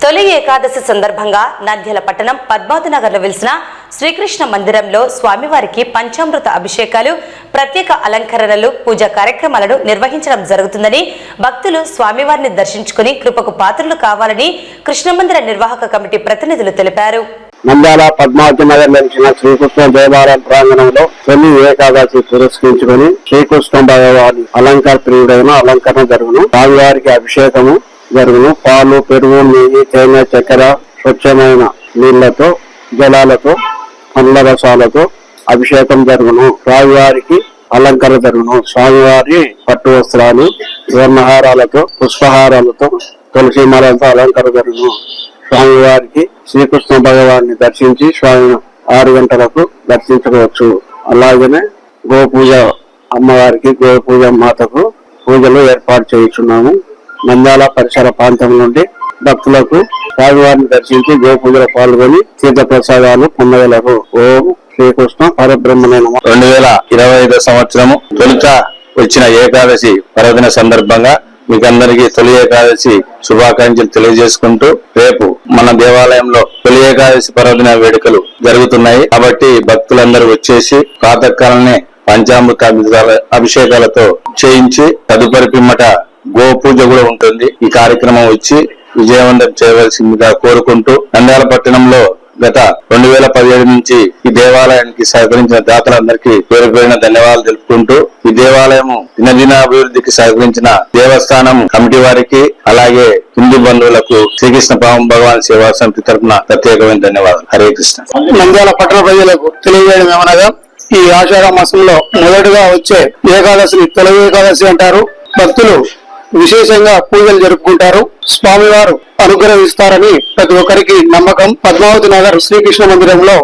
తొలి ఏకాదశి సందర్భంగా నంద్యాల పట్టణం పద్మావతి నగర్లో వెలిసిన శ్రీకృష్ణ మందిరంలో స్వామివారికి పంచామృత అభిషేకాలు, ప్రత్యేక అలంకరణలు, పూజా కార్యక్రమాలను నిర్వహించడం జరుగుతుందని భక్తులు స్వామివారిని దర్శించుకుని కృపకు పాత్రలు కావాలని కృష్ణ మందిర నిర్వాహక కమిటీ ప్రతినిధులు తెలిపారు. నంద్యాల పద్మావతి నగర్ వెలిసిన శ్రీకృష్ణ దేవాలయం ప్రాంగణంలో తొలి ఏకాదశి పురస్కరించుకుని శ్రీకృష్ణ భగవాని అలంకార ప్రియుడైన అలంకరణ జరుగును. స్వామివారికి అభిషేకము జరుగును. పాలు, పెరుగు, నెయ్యి, తేనె, చక్కెర, స్వచ్ఛమైన నీళ్లతో, జలాలతో, పండ్ల రసాలతో అభిషేకం జరుగును. స్వామివారికి అలంకరణ జరుగును. స్వామివారి పట్టు వస్త్రాలు, స్వర్ణహారాలతో, పుష్పహారాలతో, తులసి మాలతో అలంకరణ జరుగును. స్వామివారికి శ్రీకృష్ణ భగవాన్ని దర్శించి స్వామి 6 గంటలకు దర్శించవచ్చు. అలాగనే గోపూజ అమ్మవారికి, గోపూజ మాతకు పూజలు ఏర్పాటు చేయించున్నాము. నంద్యాల పరిసర ప్రాంతం నుండి భక్తులకు స్వామివారిని దర్శించి గోపూజలో పాల్గొని తీర్థ ప్రసాదాలు పొందగలరు. ఓం శ్రీకృష్ణ పరబ్రహ్మణే నమః. 2025 సంవత్సరము తొలుత వచ్చిన ఏకాదశి పర్వదిన సందర్భంగా మీకందరికీ తొలి ఏకాదశి శుభాకాంక్షలు తెలియజేసుకుంటూ, రేపు మన దేవాలయంలో తొలి ఏకాదశి పర్వదిన వేడుకలు జరుగుతున్నాయి. కాబట్టి భక్తులందరూ వచ్చేసి ప్రాతకాలనే పంచామృత అభిషేకాలతో చేయించి తదుపరి పిమ్మట గో పూజ కూడా ఉంటుంది. ఈ కార్యక్రమం వచ్చి విజయవంతం చేయవలసిందిగా కోరుకుంటూ, నంద్యాల పట్టణంలో గత 2017 నుంచి ఈ దేవాలయానికి సహకరించిన దాతలందరికీ పేరు పేరున ధన్యవాదాలు తెలుపుకుంటూ, ఈ దేవాలయం దినదినాభివృద్ధికి సహకరించిన దేవస్థానం కమిటీ వారికి, అలాగే హిందూ బంధువులకు శ్రీకృష్ణ భగవాన్ సేవా సమితి తరఫున ప్రత్యేకమైన ధన్యవాదాలు. హరే కృష్ణ. నంద్యాల పట్టణ ప్రజలకు తెలియజేయడం ఏమనగా, ఈ ఆషాఢ మాసంలో మొదటిగా వచ్చే ఏకాదశిని తొలి ఏకాదశి అంటారు. భక్తులు విశేషంగా పూజలు జరుపుకుంటారు. స్వామివారు అనుగ్రహిస్తారని ప్రతి ఒక్కరికి నమ్మకం. పద్మావతి నగర్ శ్రీకృష్ణ మందిరంలో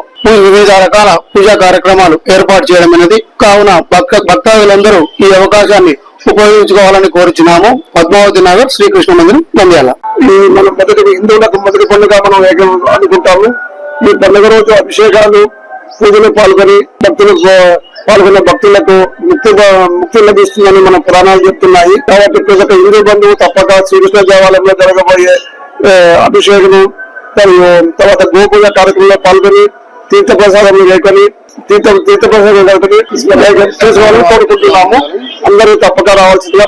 వివిధ రకాల పూజా కార్యక్రమాలు ఏర్పాటు చేయడం అనేది. కావున భక్తాదులందరూ ఈ అవకాశాన్ని ఉపయోగించుకోవాలని కోరుచున్నాము. పద్మావతి నగర్ శ్రీకృష్ణ మందిరం, నంద్యాల. ఈ మన హిందువులకు మొదటి పండుగ మనం అనుకుంటాము. ఈ పండుగ రోజు అభిషేకాలు, పూజలు పాల్గొన్న భక్తులకు ముక్తి లభిస్తుందని మన పురాణాలు చెప్తున్నాయి. కాబట్టి ప్రతి ఒక్క హిందూ బంధువు తప్పక శ్రీకృష్ణ దేవాలయంలో జరగబోయే అభిషేకము తర్వాత గోపూజ కార్యక్రమంలో పాల్గొని తీర్థప్రసాదం లేకొని తీర్థప్రసాదం చేసుకోవాలని కోరుకుంటున్నాము. అందరూ తప్పక రావాల్సిందిగా